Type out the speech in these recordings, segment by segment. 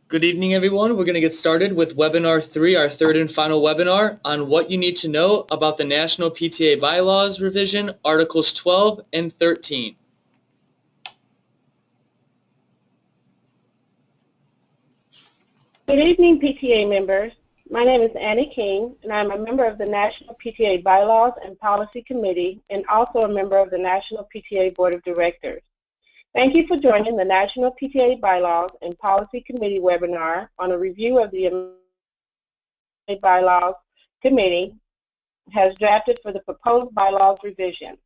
Good evening, everyone. We're going to get started with Webinar 3, our third and final webinar on what you need to know about the National PTA Bylaws Revision, Articles 12 and 13. Good evening, PTA members. My name is Annie King, and I'm a member of the National PTA Bylaws and Policy Committee and also a member of the National PTA Board of Directors. Thank you for joining the National PTA Bylaws and Policy Committee webinar on a review of the Bylaws Committee has drafted for the proposed bylaws revision.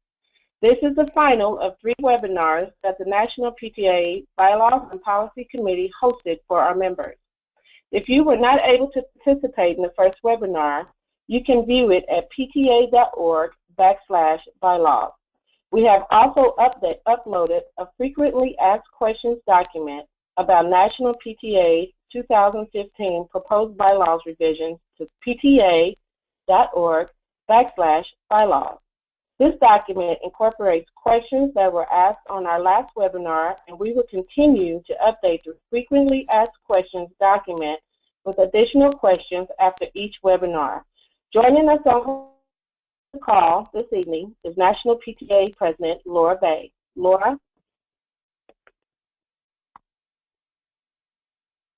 This is the final of 3 webinars that the National PTA Bylaws and Policy Committee hosted for our members. If you were not able to participate in the first webinar, you can view it at pta.org/bylaws. We have also uploaded a frequently asked questions document about National PTA 2015 proposed bylaws revisions to pta.org/bylaws. This document incorporates questions that were asked on our last webinar, and we will continue to update the frequently asked questions document with additional questions after each webinar. Joining us on the call this evening is National PTA President Laura Bay. Laura?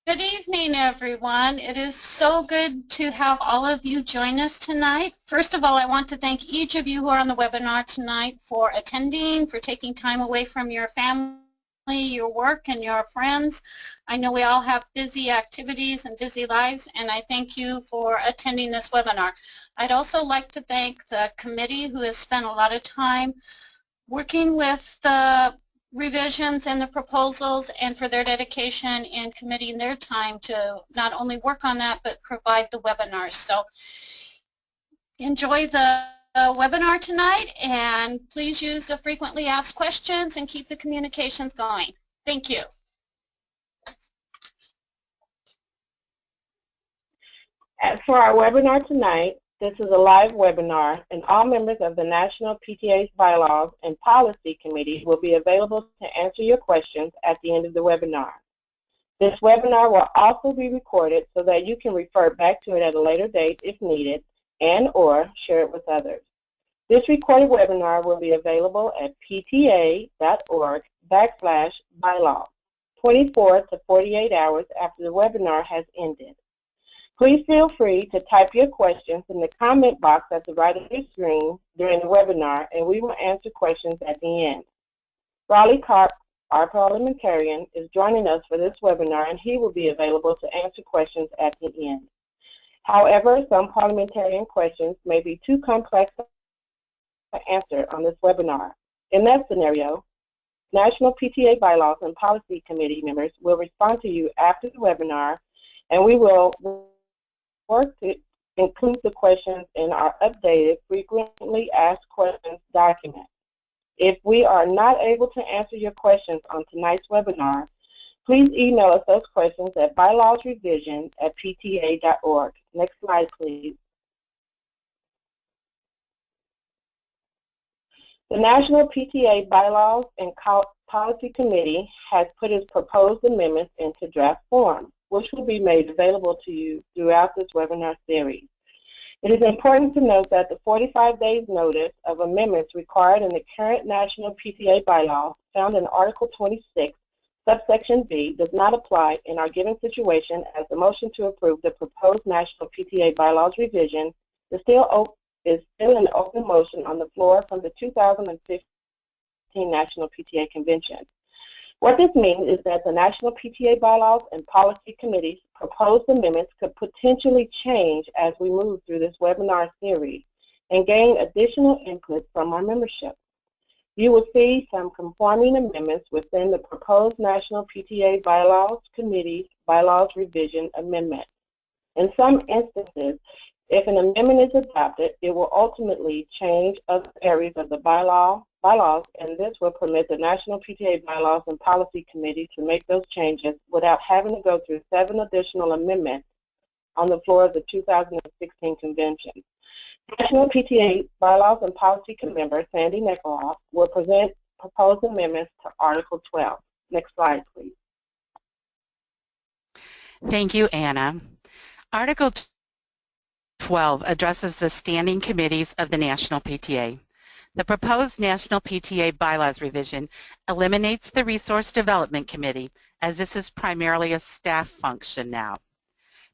Good evening, everyone. It is so good to have all of you join us tonight. First of all, I want to thank each of you who are on the webinar tonight for attending, for taking time away from your family, your work, and your friends. I know we all have busy activities and busy lives, and I thank you for attending this webinar. I'd also like to thank the committee who has spent a lot of time working with the revisions and the proposals, and for their dedication and committing their time to not only work on that but provide the webinars. So enjoy the webinar tonight, and please use the frequently asked questions and keep the communications going. Thank you. For our webinar tonight, this is a live webinar, and all members of the National PTA's Bylaws and Policy Committee will be available to answer your questions at the end of the webinar. This webinar will also be recorded so that you can refer back to it at a later date if needed and/or share it with others. This recorded webinar will be available at pta.org/bylaws 24 to 48 hours after the webinar has ended. Please feel free to type your questions in the comment box at the right of your screen during the webinar, and we will answer questions at the end. Raleigh Karp, our parliamentarian, is joining us for this webinar, and he will be available to answer questions at the end. However, some parliamentarian questions may be too complex to answer on this webinar. In that scenario, National PTA Bylaws and Policy Committee members will respond to you after the webinar, and we will work to include the questions in our updated frequently asked questions document. If we are not able to answer your questions on tonight's webinar, please email us those questions at bylawsrevision@pta.org. Next slide, please. The National PTA Bylaws and Policy Committee has put its proposed amendments into draft form, which will be made available to you throughout this webinar series. It is important to note that the 45 days notice of amendments required in the current National PTA bylaws found in Article 26, subsection B, does not apply in our given situation, as the motion to approve the proposed National PTA bylaws revision is still an open motion on the floor from the 2015 National PTA Convention. What this means is that the National PTA Bylaws and Policy Committee's proposed amendments could potentially change as we move through this webinar series and gain additional input from our membership. You will see some conforming amendments within the proposed National PTA Bylaws Committee's Bylaws Revision Amendment. In some instances, if an amendment is adopted, it will ultimately change other areas of the bylaws, and this will permit the National PTA Bylaws and Policy Committee to make those changes without having to go through 7 additional amendments on the floor of the 2016 convention. National PTA Bylaws and Policy member Sandy Nickoloff will present proposed amendments to Article 12. Next slide, please. Thank you, Anna. Article 12 addresses the standing committees of the National PTA. The proposed National PTA Bylaws revision eliminates the Resource Development Committee, as this is primarily a staff function now.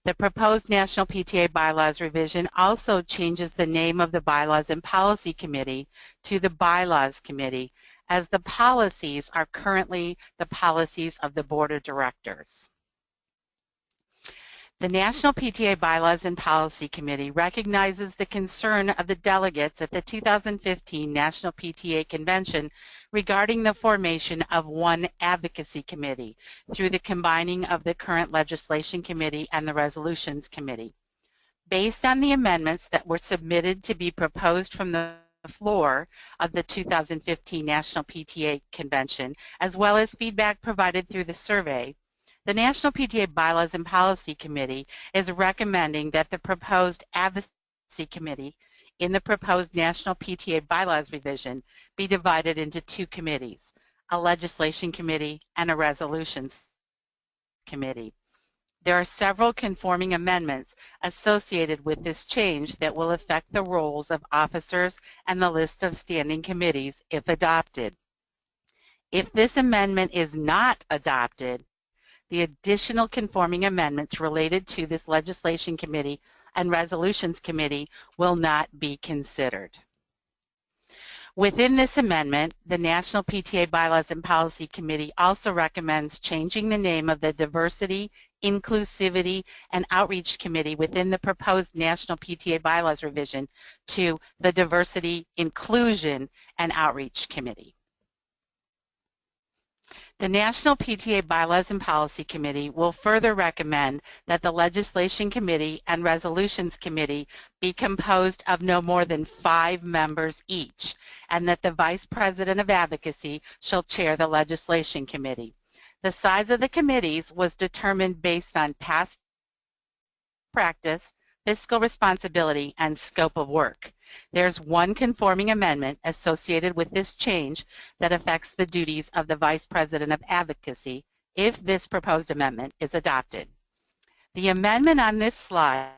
The proposed National PTA Bylaws revision also changes the name of the Bylaws and Policy Committee to the Bylaws Committee, as the policies are currently the policies of the Board of Directors. The National PTA Bylaws and Policy Committee recognizes the concern of the delegates at the 2015 National PTA Convention regarding the formation of one advocacy committee through the combining of the current Legislation Committee and the Resolutions Committee. Based on the amendments that were submitted to be proposed from the floor of the 2015 National PTA Convention, as well as feedback provided through the survey, the National PTA Bylaws and Policy Committee is recommending that the proposed Advocacy Committee in the proposed National PTA Bylaws revision be divided into two committees, a Legislation Committee and a Resolutions Committee. There are several conforming amendments associated with this change that will affect the roles of officers and the list of standing committees if adopted. If this amendment is not adopted, the additional conforming amendments related to this Legislation Committee and Resolutions Committee will not be considered. Within this amendment, the National PTA Bylaws and Policy Committee also recommends changing the name of the Diversity, Inclusivity, and Outreach Committee within the proposed National PTA Bylaws revision to the Diversity, Inclusion, and Outreach Committee. The National PTA Bylaws and Policy Committee will further recommend that the Legislation Committee and Resolutions Committee be composed of no more than 5 members each, and that the Vice President of Advocacy shall chair the Legislation Committee. The size of the committees was determined based on past practice, fiscal responsibility, and scope of work. There's one conforming amendment associated with this change that affects the duties of the Vice President of Advocacy if this proposed amendment is adopted. The amendment on this slide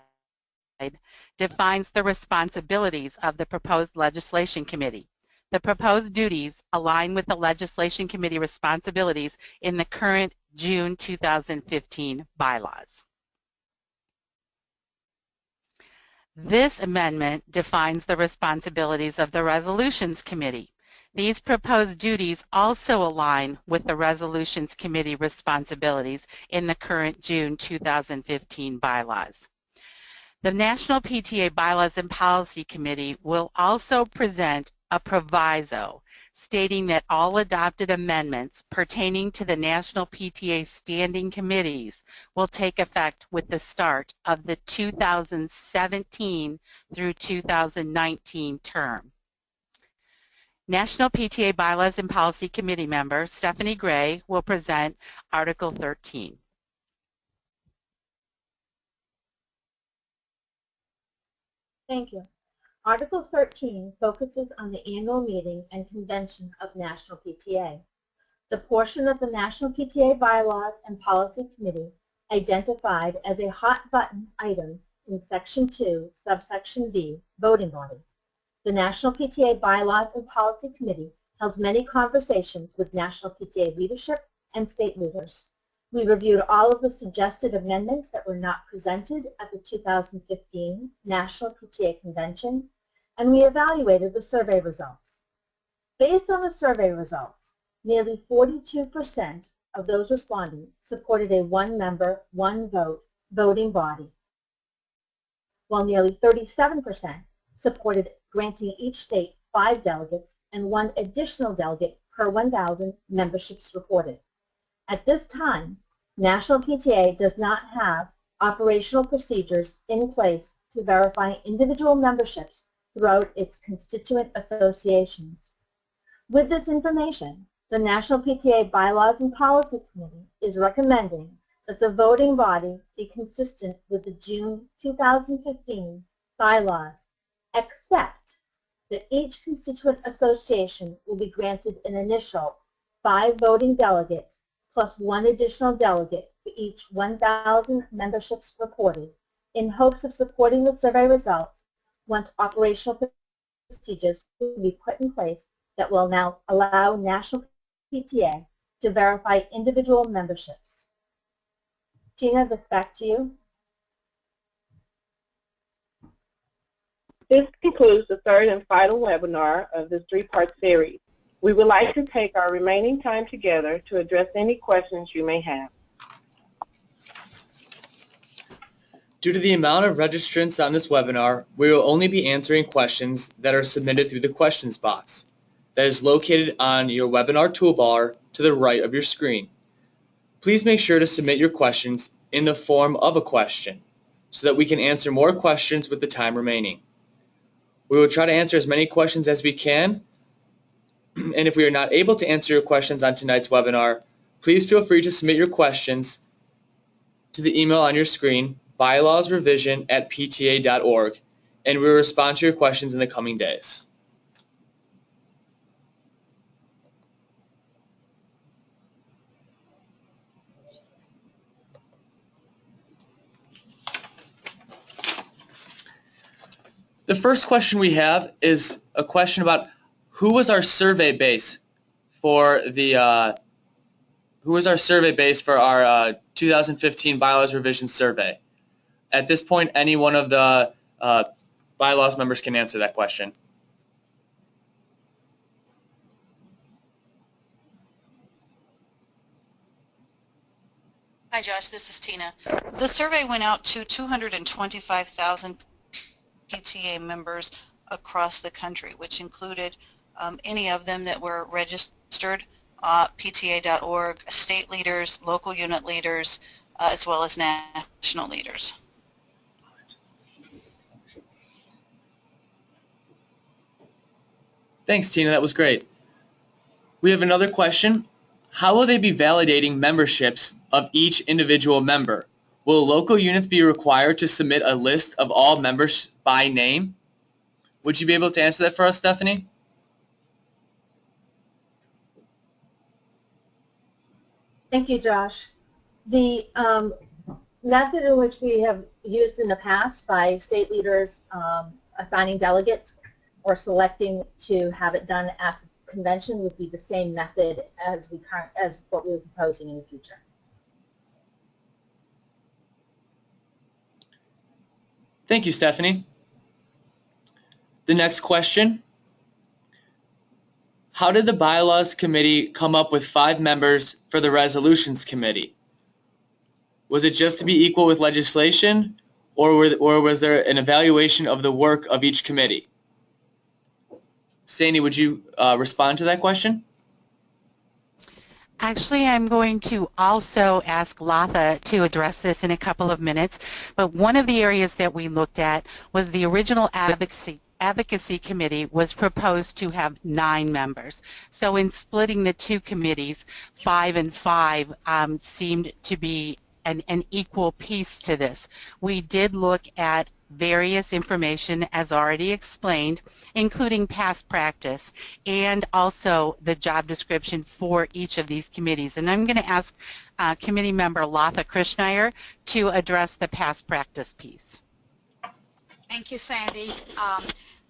defines the responsibilities of the proposed Legislation Committee. The proposed duties align with the Legislation Committee responsibilities in the current June 2015 bylaws. This amendment defines the responsibilities of the Resolutions Committee. These proposed duties also align with the Resolutions Committee responsibilities in the current June 2015 bylaws. The National PTA Bylaws and Policy Committee will also present a proviso stating that all adopted amendments pertaining to the National PTA standing committees will take effect with the start of the 2017 through 2019 term. National PTA Bylaws and Policy Committee member Stephanie Gray will present Article 13. Thank you. Article 13 focuses on the annual meeting and convention of National PTA. The portion of the National PTA Bylaws and Policy Committee identified as a hot-button item in Section 2, subsection B, voting body. The National PTA Bylaws and Policy Committee held many conversations with National PTA leadership and state leaders. We reviewed all of the suggested amendments that were not presented at the 2015 National PTA Convention, and we evaluated the survey results. Based on the survey results, nearly 42% of those responding supported a one-member, one-vote voting body, while nearly 37% supported granting each state 5 delegates and 1 additional delegate per 1,000 memberships reported. At this time, National PTA does not have operational procedures in place to verify individual memberships throughout its constituent associations. With this information, the National PTA Bylaws and Policy Committee is recommending that the voting body be consistent with the June 2015 bylaws, except that each constituent association will be granted an initial 5 voting delegates plus 1 additional delegate for for each 1,000 memberships reported in hopes of supporting the survey results once operational procedures will be put in place that will now allow National PTA to verify individual memberships. Tina, this back to you. This concludes the third and final webinar of this three-part series. We would like to take our remaining time together to address any questions you may have. Due to the amount of registrants on this webinar, we will only be answering questions that are submitted through the questions box that is located on your webinar toolbar to the right of your screen. Please make sure to submit your questions in the form of a question so that we can answer more questions with the time remaining. We will try to answer as many questions as we can, and if we are not able to answer your questions on tonight's webinar, please feel free to submit your questions to the email on your screen, bylawsrevision@pta.org, and we will respond to your questions in the coming days. The first question we have is a question about who was our survey base for the 2015 bylaws revision survey. At this point, any one of the bylaws members can answer that question. Hi Josh, this is Tina. The survey went out to 225,000 PTA members across the country, which included any of them that were registered, PTA.org, state leaders, local unit leaders, as well as national leaders. Thanks, Tina. That was great. We have another question. How will they be validating memberships of each individual member? Will local units be required to submit a list of all members by name? Would you be able to answer that for us, Stephanie? Thank you, Josh. The method in which we have used in the past by state leaders assigning delegates or selecting to have it done at the convention would be the same method as what we're proposing in the future. Thank you, Stephanie. The next question. How did the Bylaws Committee come up with 5 members for the Resolutions Committee? Was it just to be equal with legislation, or was there an evaluation of the work of each committee? Sandy, would you respond to that question? Actually, I'm going to also ask Latha to address this in a couple of minutes, but one of the areas that we looked at was the original advocacy committee was proposed to have 9 members. So in splitting the 2 committees, 5 and 5 seemed to be an equal piece to this. We did look at various information, as already explained, including past practice and also the job description for each of these committees. And I'm going to ask committee member Latha Krishnaiyer to address the past practice piece. Thank you, Sandy.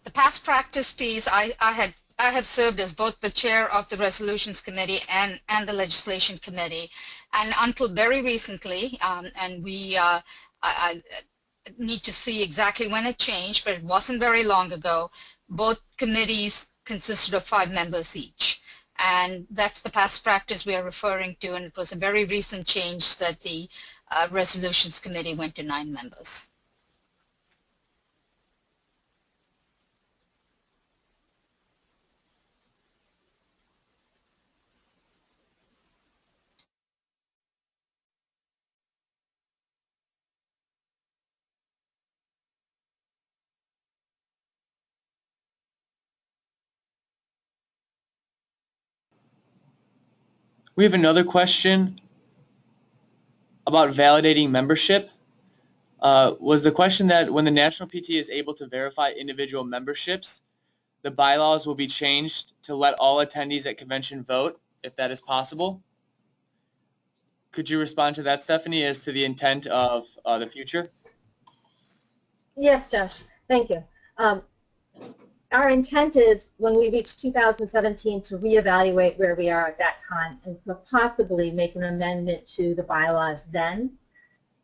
The past practice piece, I have served as both the chair of the Resolutions Committee and the Legislation Committee, and until very recently, and we I need to see exactly when it changed, but it wasn't very long ago, both committees consisted of 5 members each. And that's the past practice we are referring to, and it was a very recent change that the Resolutions Committee went to 9 members. We have another question about validating membership. Was the question that when the National PTA is able to verify individual memberships, the bylaws will be changed to let all attendees at convention vote, if that is possible? Could you respond to that, Stephanie, as to the intent of the future? Yes, Josh, thank you. Our intent is, when we reach 2017, to reevaluate where we are at that time and possibly make an amendment to the bylaws then.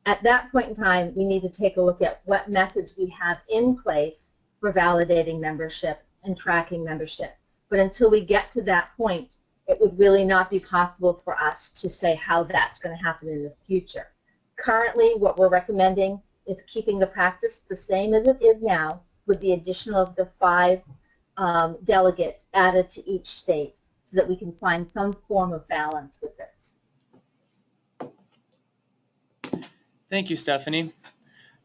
At that point in time, we need to take a look at what methods we have in place for validating membership and tracking membership. But until we get to that point, it would really not be possible for us to say how that's going to happen in the future. Currently, what we're recommending is keeping the practice the same as it is now, with the addition of the 5 delegates added to each state, so that we can find some form of balance with this. Thank you, Stephanie.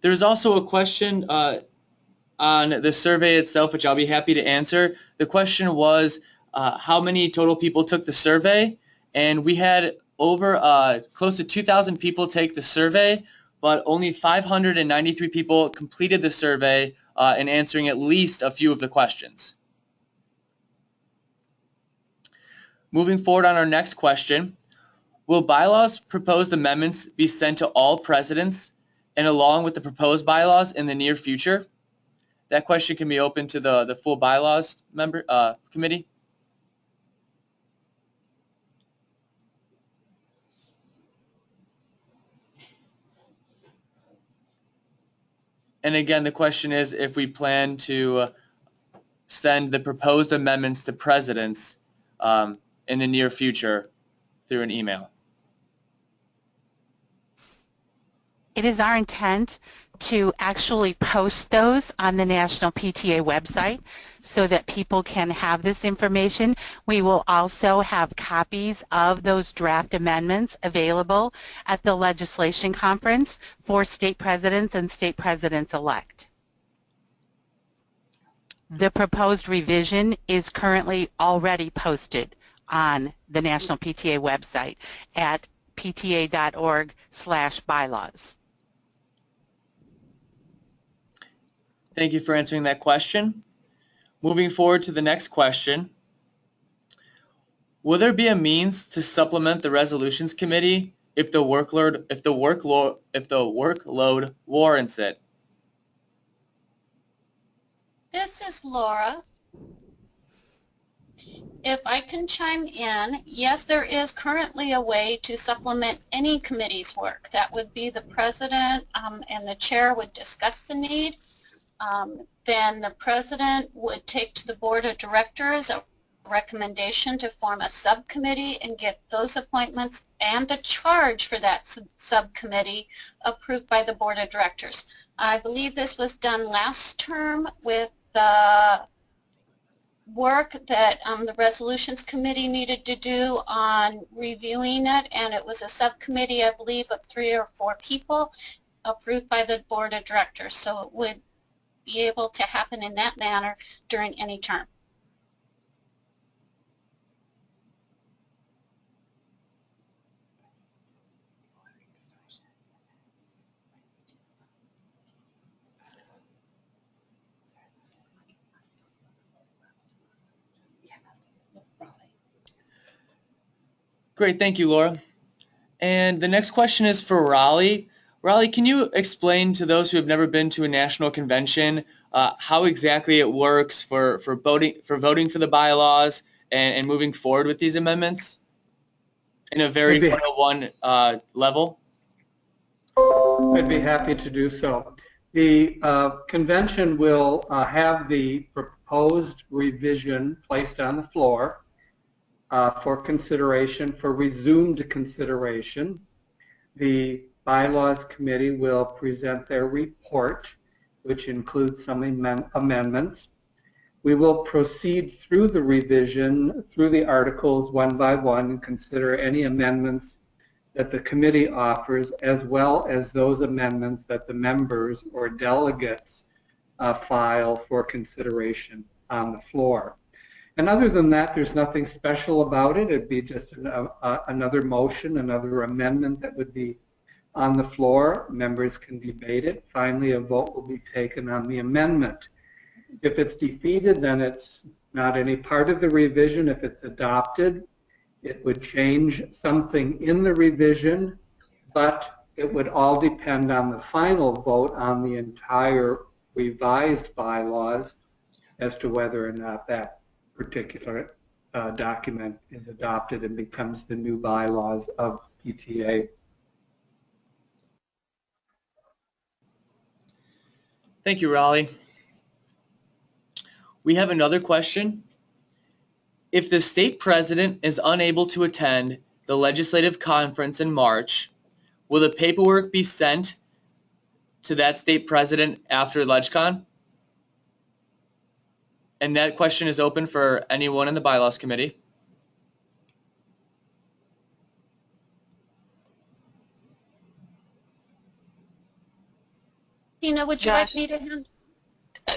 There's also a question on the survey itself, which I'll be happy to answer. The question was how many total people took the survey, and we had over close to 2,000 people take the survey, but only 593 people completed the survey in answering at least a few of the questions. Moving forward on our next question, will bylaws proposed amendments be sent to all presidents and along with the proposed bylaws in the near future? That question can be open to the full bylaws committee. And again, the question is if we plan to send the proposed amendments to presidents in the near future through an email. It is our intent to actually post those on the National PTA website so that people can have this information. We will also have copies of those draft amendments available at the legislation conference for state presidents and state presidents-elect. The proposed revision is currently already posted on the National PTA website at pta.org/bylaws. Thank you for answering that question. Moving forward to the next question. Will there be a means to supplement the resolutions committee if the workload warrants it? This is Laura. If I can chime in, yes, there is currently a way to supplement any committee's work. That would be the president and the chair would discuss the need. Then the president would take to the board of directors a recommendation to form a subcommittee and get those appointments and the charge for that subcommittee approved by the board of directors. I believe this was done last term with the work that the resolutions committee needed to do on reviewing it, and it was a subcommittee, I believe, of 3 or 4 people approved by the board of directors. So it would be able to happen in that manner during any term. Great, thank you, Laura. And the next question is for Raleigh. Raleigh, can you explain to those who have never been to a national convention how exactly it works for voting for the bylaws and moving forward with these amendments in a very 101 level? I'd be happy to do so. The convention will have the proposed revision placed on the floor for consideration, for resumed consideration. The Bylaws Committee will present their report, which includes some amendments. We will proceed through the revision, through the articles one by one, and consider any amendments that the committee offers, as well as those amendments that the members or delegates file for consideration on the floor. And other than that, there's nothing special about it. It'd be just another motion, another amendment that would be on the floor. Members can debate it. Finally, a vote will be taken on the amendment. If it's defeated, then it's not any part of the revision. If it's adopted, it would change something in the revision but it would all depend on the final vote on the entire revised bylaws as to whether or not that particular document is adopted and becomes the new bylaws of PTA. Thank you, Raleigh. We have another question. If the state president is unable to attend the legislative conference in March, will the paperwork be sent to that state president after LegCon? And that question is open for anyone in the Bylaws Committee. Tina, would you like me to handle?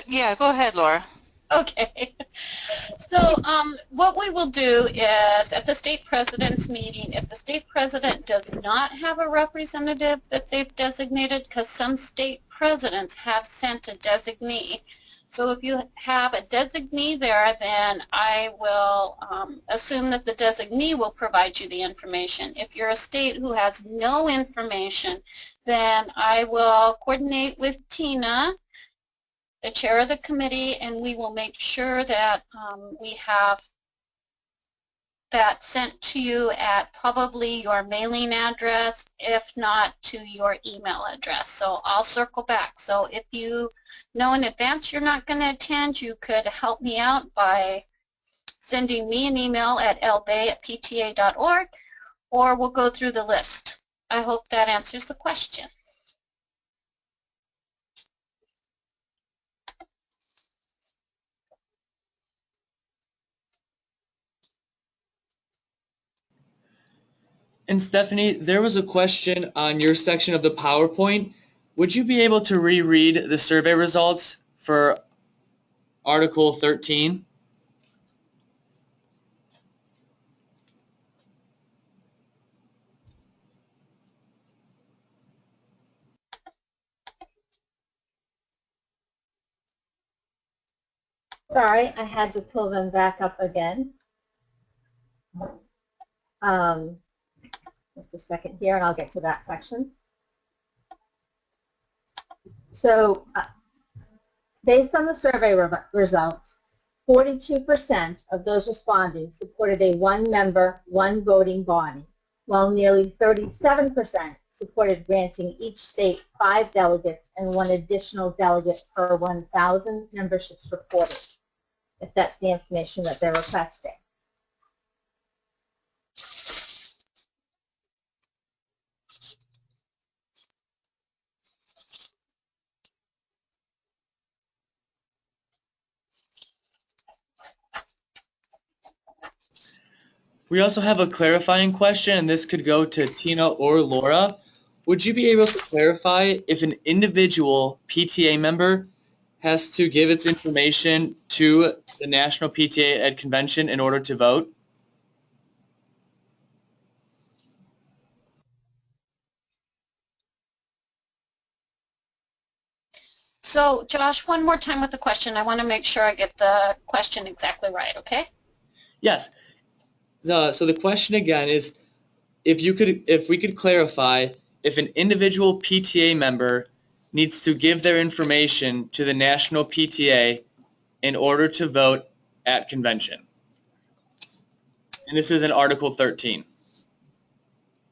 Yeah, go ahead, Laura. Okay. So what we will do is at the state president's meeting, if the state president does not have a representative that they've designated, because some state presidents have sent a designee. So if you have a designee there, then I will assume that the designee will provide you the information. If you're a state who has no information, then I will coordinate with Tina, the chair of the committee, and we will make sure that we have that sent to you at probably your mailing address, if not to your email address. So I'll circle back. So if you know in advance you're not going to attend, you could help me out by sending me an email at lbay@pta.org, or we'll go through the list. I hope that answers the question. And Stephanie, there was a question on your section of the PowerPoint. Would you be able to reread the survey results for Article 13? Sorry, I had to pull them back up again. Just a second here, and I'll get to that section. So, based on the survey results, 42% of those responding supported a one-member, one-voting body, while nearly 37% supported granting each state 5 delegates and 1 additional delegate per 1,000 memberships reported, if that's the information that they're requesting. We also have a clarifying question, and this could go to Tina or Laura. Would you be able to clarify if an individual PTA member has to give its information to the National PTA Ed Convention in order to vote? So Josh, one more time with the question. I want to make sure I get the question exactly right, okay? Yes. So the question again is, if we could clarify if an individual PTA member needs to give their information to the National PTA in order to vote at convention. And this is in Article 13.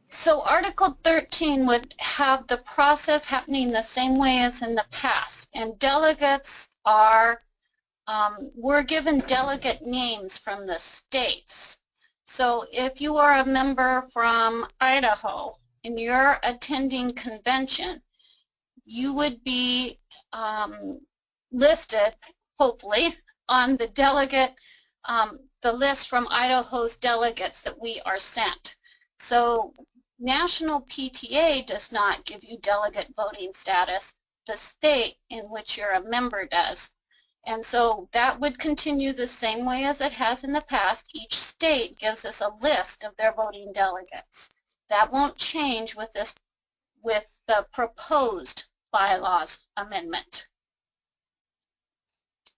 So Article 13 would have the process happening the same way as in the past. And delegates are, we're given delegate names from the states. So if you are a member from Idaho and you're attending convention, you would be listed, hopefully, on the delegate, the list from Idaho's delegates that we are sent. So National PTA does not give you delegate voting status. The state in which you're a member does. And so that would continue the same way as it has in the past. Each state gives us a list of their voting delegates. That won't change with this, with the proposed bylaws amendment.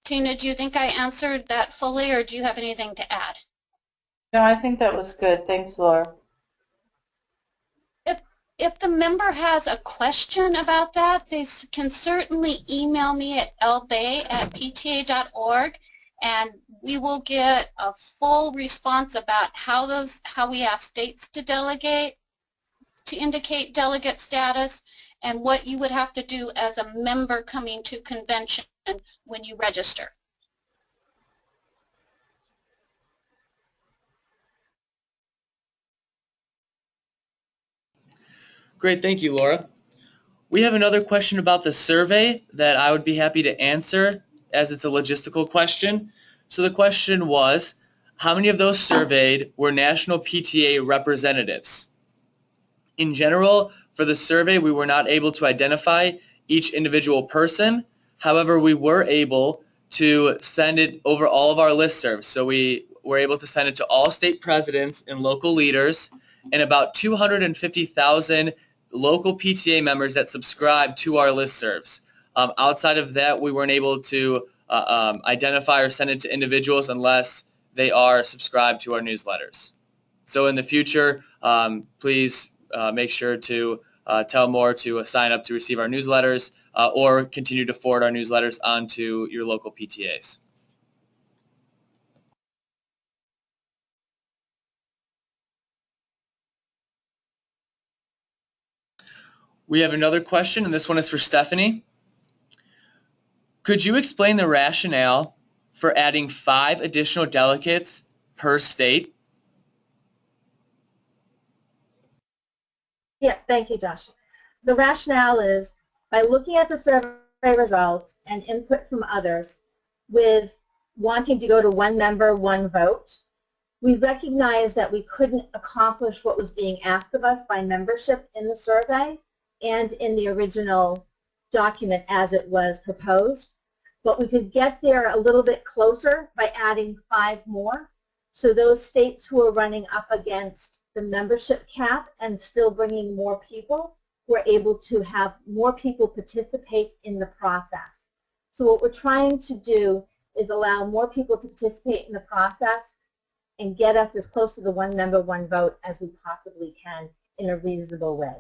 Tina, do you think I answered that fully, or do you have anything to add? No, I think that was good. Thanks, Laura. if the member has a question about that, they can certainly email me at lbay@pta.org, and we will get a full response about how we ask states to delegate, to indicate delegate status, and what you would have to do as a member coming to convention when you register. Great, thank you, Laura. We have another question about the survey that I would be happy to answer, as it's a logistical question. So the question was, how many of those surveyed were National PTA representatives? In general, for the survey, we were not able to identify each individual person. However, we were able to send it over all of our listservs. So we were able to send it to all state presidents and local leaders, and about 250,000 local PTA members that subscribe to our listservs. Outside of that, we weren't able to identify or send it to individuals unless they are subscribed to our newsletters. So in the future, please make sure to tell more to sign up to receive our newsletters or continue to forward our newsletters on to your local PTAs. We have another question, and this one is for Stephanie. Could you explain the rationale for adding 5 additional delegates per state? Yeah, thank you, Josh. The rationale is by looking at the survey results and input from others with wanting to go to one member, one vote, we recognized that we couldn't accomplish what was being asked of us by membership in the survey and in the original document as it was proposed. But we could get there a little bit closer by adding 5 more. So those states who are running up against the membership cap and still bringing more people were able to have more people participate in the process. So what we're trying to do is allow more people to participate in the process and get us as close to the one member, one vote as we possibly can in a reasonable way.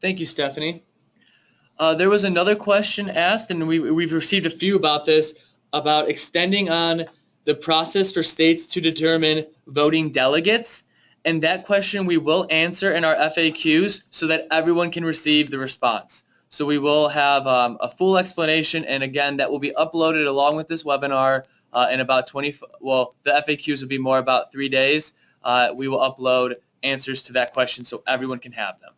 Thank you, Stephanie. There was another question asked, and we've received a few about this, about extending on the process for states to determine voting delegates. And that question we will answer in our FAQs so that everyone can receive the response. So we will have a full explanation, and again, that will be uploaded along with this webinar in about the FAQs will be more about 3 days. We will upload answers to that question so everyone can have them.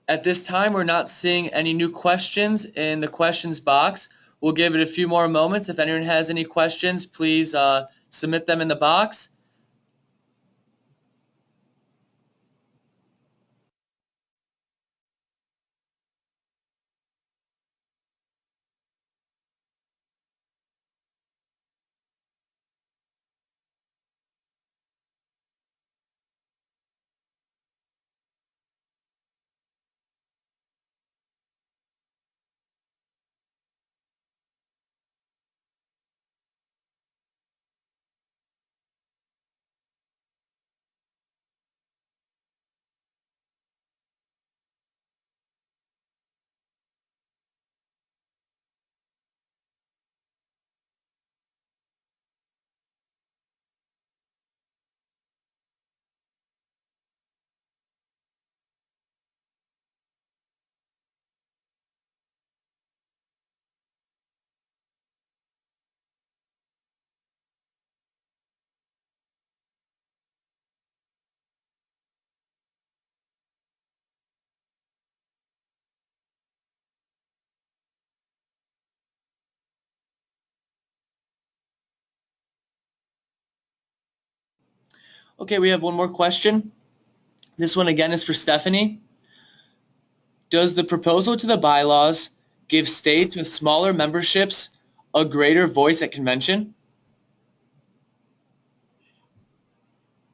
At this time, we're not seeing any new questions in the questions box. We'll give it a few more moments. If anyone has any questions, please submit them in the box. Okay, we have one more question. This one again is for Stephanie. Does the proposal to the bylaws give states with smaller memberships a greater voice at convention?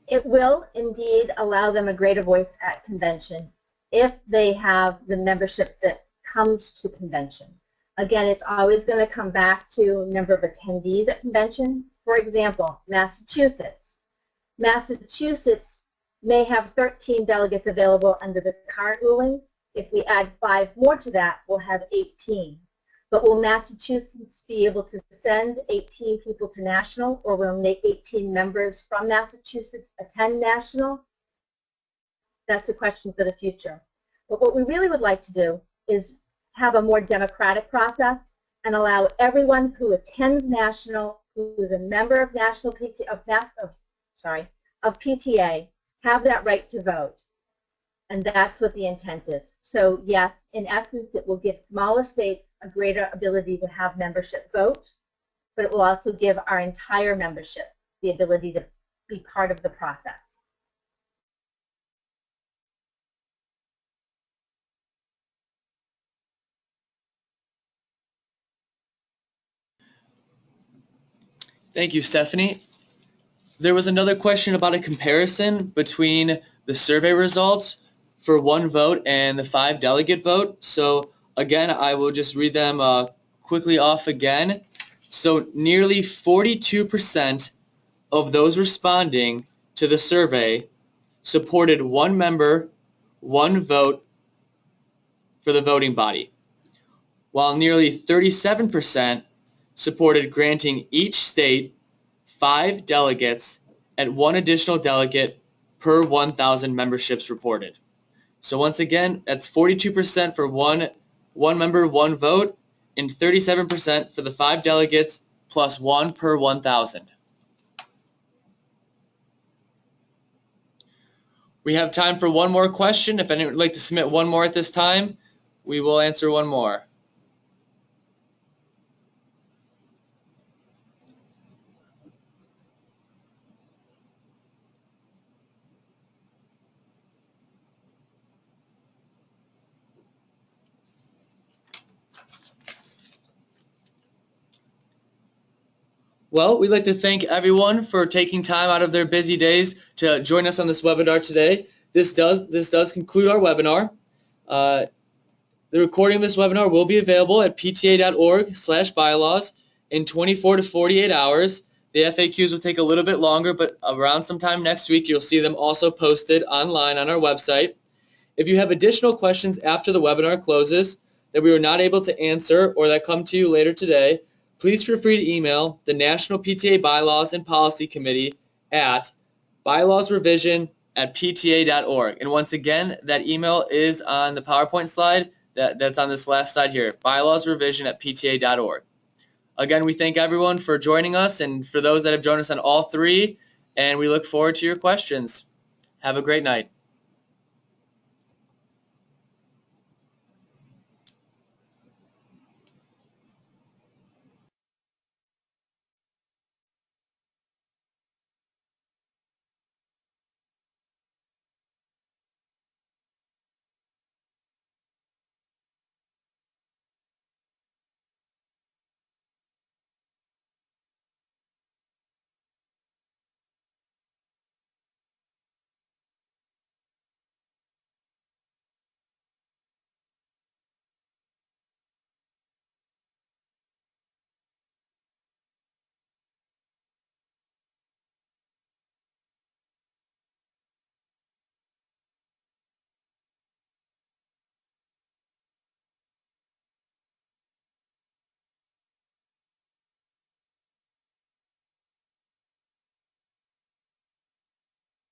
It will indeed allow them a greater voice at convention if they have the membership that comes to convention. Again, it's always going to come back to number of attendees at convention. For example, Massachusetts. Massachusetts may have 13 delegates available under the current ruling. If we add 5 more to that, we'll have 18. But will Massachusetts be able to send 18 people to national, or will 18 members from Massachusetts attend national? That's a question for the future. But what we really would like to do is have a more democratic process and allow everyone who attends national, who is a member of national of PTA, have that right to vote. And that's what the intent is. So yes, in essence, it will give smaller states a greater ability to have membership vote, but it will also give our entire membership the ability to be part of the process. Thank you, Stephanie. There was another question about a comparison between the survey results for 1 vote and the 5 delegate vote. So again, I will just read them quickly off again. So nearly 42% of those responding to the survey supported 1 member, 1 vote for the voting body, while nearly 37% supported granting each state 5 delegates and 1 additional delegate per 1,000 memberships reported. So once again, that's 42% for one member, 1 vote, and 37% for the 5 delegates plus 1 per 1,000. We have time for one more question. If anyone would like to submit one more at this time, we will answer one more. Well, we'd like to thank everyone for taking time out of their busy days to join us on this webinar today. This does conclude our webinar. The recording of this webinar will be available at pta.org/bylaws in 24 to 48 hours. The FAQs will take a little bit longer, but around sometime next week you'll see them also posted online on our website. If you have additional questions after the webinar closes that we were not able to answer or that come to you later today, please feel free to email the National PTA Bylaws and Policy Committee at bylawsrevision@pta.org. And once again, that email is on the PowerPoint slide that's on this last slide here, bylawsrevision@pta.org. Again, we thank everyone for joining us and for those that have joined us on all 3, and we look forward to your questions. Have a great night.